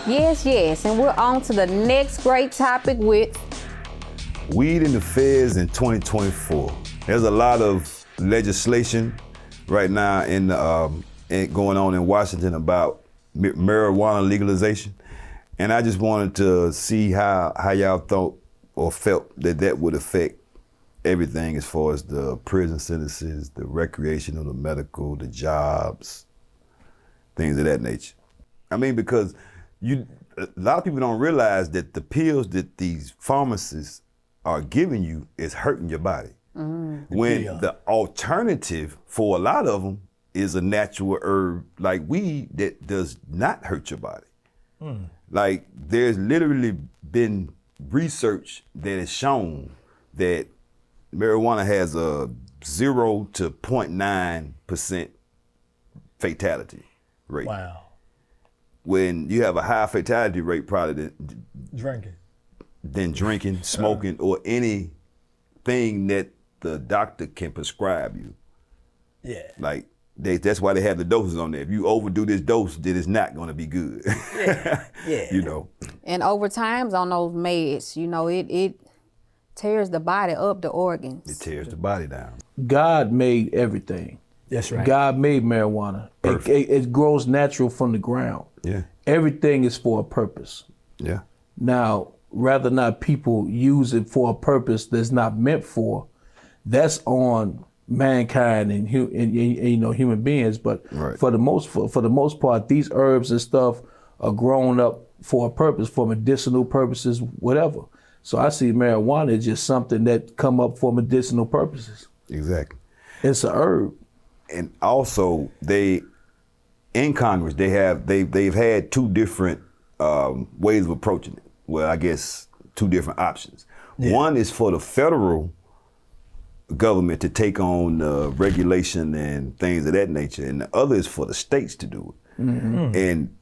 Yes, and we're on to the next great topic with Weed in the feds in 2024. There's a lot of legislation right now going on in Washington about marijuana legalization. And I just wanted to see how y'all thought or felt that would affect everything as far as the prison sentences, the recreational, the medical, the jobs, things of that nature. I mean, because a lot of people don't realize that the pills that these pharmacists are giving you is hurting your body. When the alternative for a lot of them is a natural herb like weed that does not hurt your body. Like there's literally been research that has shown that marijuana has a 0 to 0.9% fatality rate. Wow. When you have a high fatality rate probably than drinking, smoking, or anything that the doctor can prescribe you. Yeah. Like that's why they have the doses on there. If you overdo this dose, then it's not gonna be good. Yeah. You know. and over times on those meds, it tears the body up, the organs. It tears the body down. God made everything. That's right. God made marijuana. It grows natural from the ground. Yeah. Everything is for a purpose. Yeah. Now, rather not people use it for a purpose that's not meant for, that's on mankind and human beings. But Right. for the most part, these herbs and stuff are grown up for a purpose, for medicinal purposes, whatever. So I see marijuana as just something that come up for medicinal purposes. Exactly. It's a herb. And also in Congress they've had two different ways of approaching it. Well, I guess two different options. Yeah. One is for the federal government to take on regulation and things of that nature, and the other is for the states to do it. And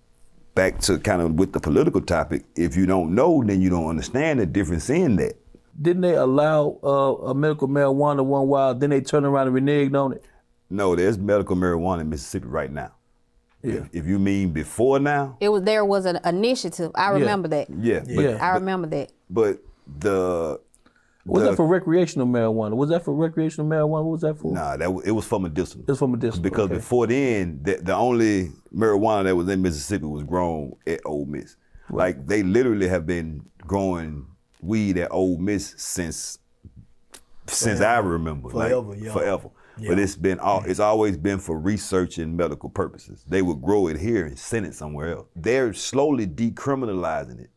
back to kind of with the political topic, if you don't know, then you don't understand the difference in that. Didn't they allow a medical marijuana one while, then they turned around and reneged on it? No, there's medical marijuana in Mississippi right now. Yeah. If you mean before now? There was an initiative. I remember that. Yeah. I remember that. But Was that for recreational marijuana? Was that for recreational marijuana? What was that for? Nah, it was for medicinal. It was for medicinal. Because before then, the only marijuana that was in Mississippi was grown at Ole Miss. Right. Like they literally have been growing weed at Ole Miss since I remember. Forever. Yeah. But it's always been for research and medical purposes. They would grow it here and send it somewhere else. They're slowly decriminalizing it.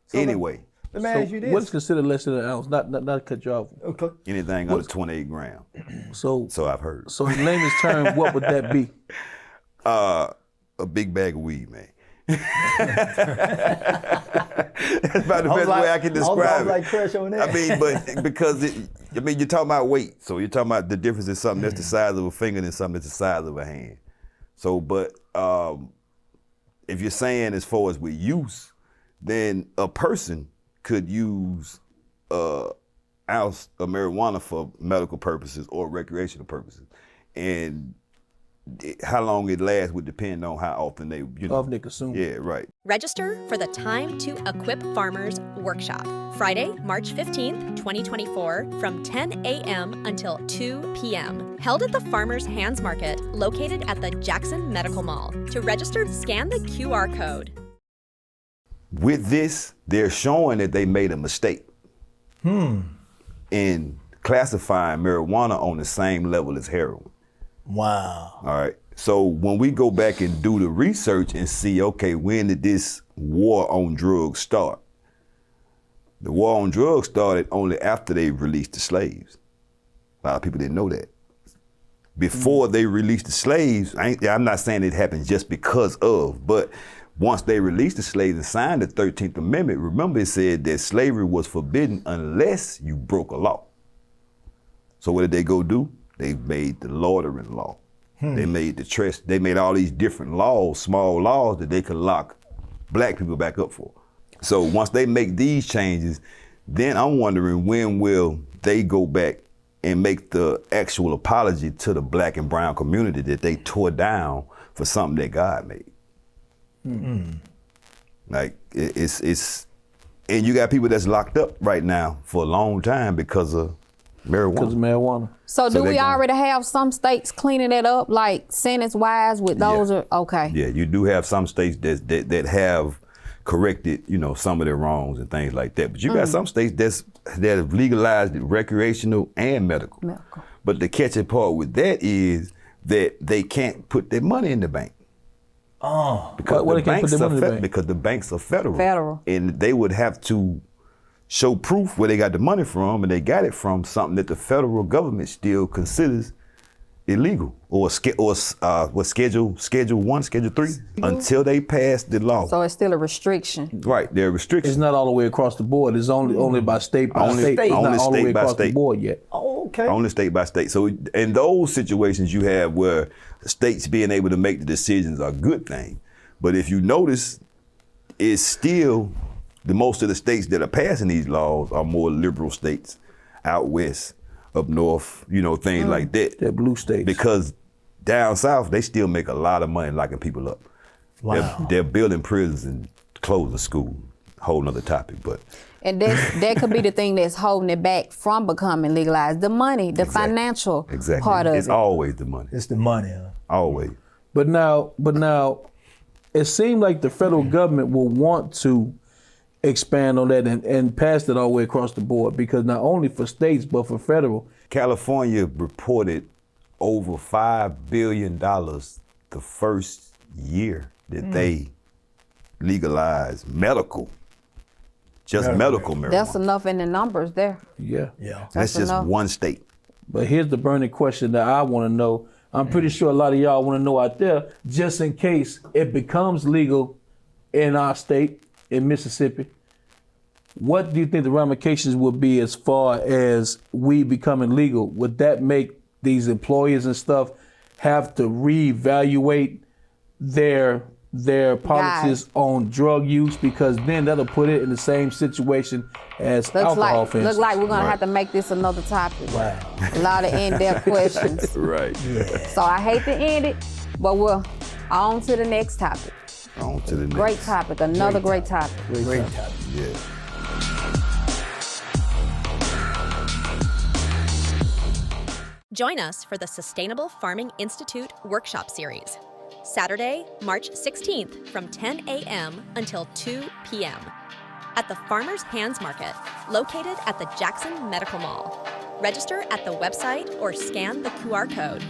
So anyway. Let me ask you this. What's considered less than an ounce? Not to cut you off. Okay. Anything under 28 grams. So I've heard. So in layman's term, what would that be? A big bag of weed, man. That's about the best way I can describe it. Like crush on that. I mean, but because you're talking about weight. So you're talking about the difference in something that's the size of a finger and something that's the size of a hand. So, but if you're saying as far as with use, then a person could use an ounce of marijuana for medical purposes or recreational purposes. And how long it lasts would depend on how often they consume. Yeah, right. Register for the Time to Equip Farmers Workshop, Friday, March 15th, 2024, from 10 a.m. until 2 p.m. Held at the Farmers Hands Market, located at the Jackson Medical Mall. To register, scan the QR code. With this, they're showing that they made a mistake in classifying marijuana on the same level as heroin. Wow. All right. So when we go back and do the research and see, okay, when did this war on drugs start? The war on drugs started only after they released the slaves. A lot of people didn't know that. Before they released the slaves, I'm not saying it happened just because of, but once they released the slaves and signed the 13th Amendment, remember it said that slavery was forbidden unless you broke a law. So what did they go do? They made the loitering law. They made they made all these different laws, small laws that they could lock black people back up for. So once they make these changes, then I'm wondering when will they go back and make the actual apology to the black and brown community that they tore down for something that God made. Like it's, and you got people that's locked up right now for a long time because of marijuana. Because of marijuana. So do they we gonna- already have some states cleaning that up, like sentence-wise with those? Yeah. Okay. Yeah, you do have some states that have corrected, some of their wrongs and things like that. But you got some states that have legalized it recreational and medical. Medical. But the catching part with that is that they can't put their money in the bank. Oh. Because Why the they can't put banks their are money in the bank? because the banks are federal. Federal. And they would have to show proof where they got the money from, and they got it from something that the federal government still considers illegal, or Schedule 1, Schedule 3, until they pass the law. So it's still a restriction. Right, there are restrictions. It's not all the way across the board. It's only by state by Only state. state. It's not Only all the state way by across the state. board yet. Oh, okay. Only state by state. So in those situations, you have where states being able to make the decisions are a good thing. But if you notice, it's still the most of the states that are passing these laws are more liberal states, out west, up north, things like that. They're blue states. Because down south, they still make a lot of money locking people up. Wow. They're building prisons and closing schools. Whole nother topic, but And that could be the thing that's holding it back from becoming legalized. The money, the financial part of it's it. always the money. It's the money, huh? Always. But now, it seemed like the federal government will want to expand on that and pass it all the way across the board, because not only for states but for federal. California reported over $5 billion the first year that they legalized medical, just medical marijuana. That's enough in the numbers there. Yeah. Yeah. That's just enough. one state. But here's the burning question that I want to know. I'm pretty sure a lot of y'all want to know out there, just in case it becomes legal in our state, in Mississippi. What do you think the ramifications would be as far as weed becoming legal? Would that make these employers and stuff have to reevaluate their policies on drug use? Because then that'll put it in the same situation as alcohol, for Looks instance. like we're gonna have to make this another topic. Wow. A lot of in-depth questions. Right. So I hate to end it, but we're on to the next topic. On to the next. Great topic, another great topic. Great topic. Yeah. Join us for the Sustainable Farming Institute Workshop Series, Saturday, March 16th from 10 a.m. until 2 p.m. at the Farmers Hands Market, located at the Jackson Medical Mall. Register at the website or scan the QR code.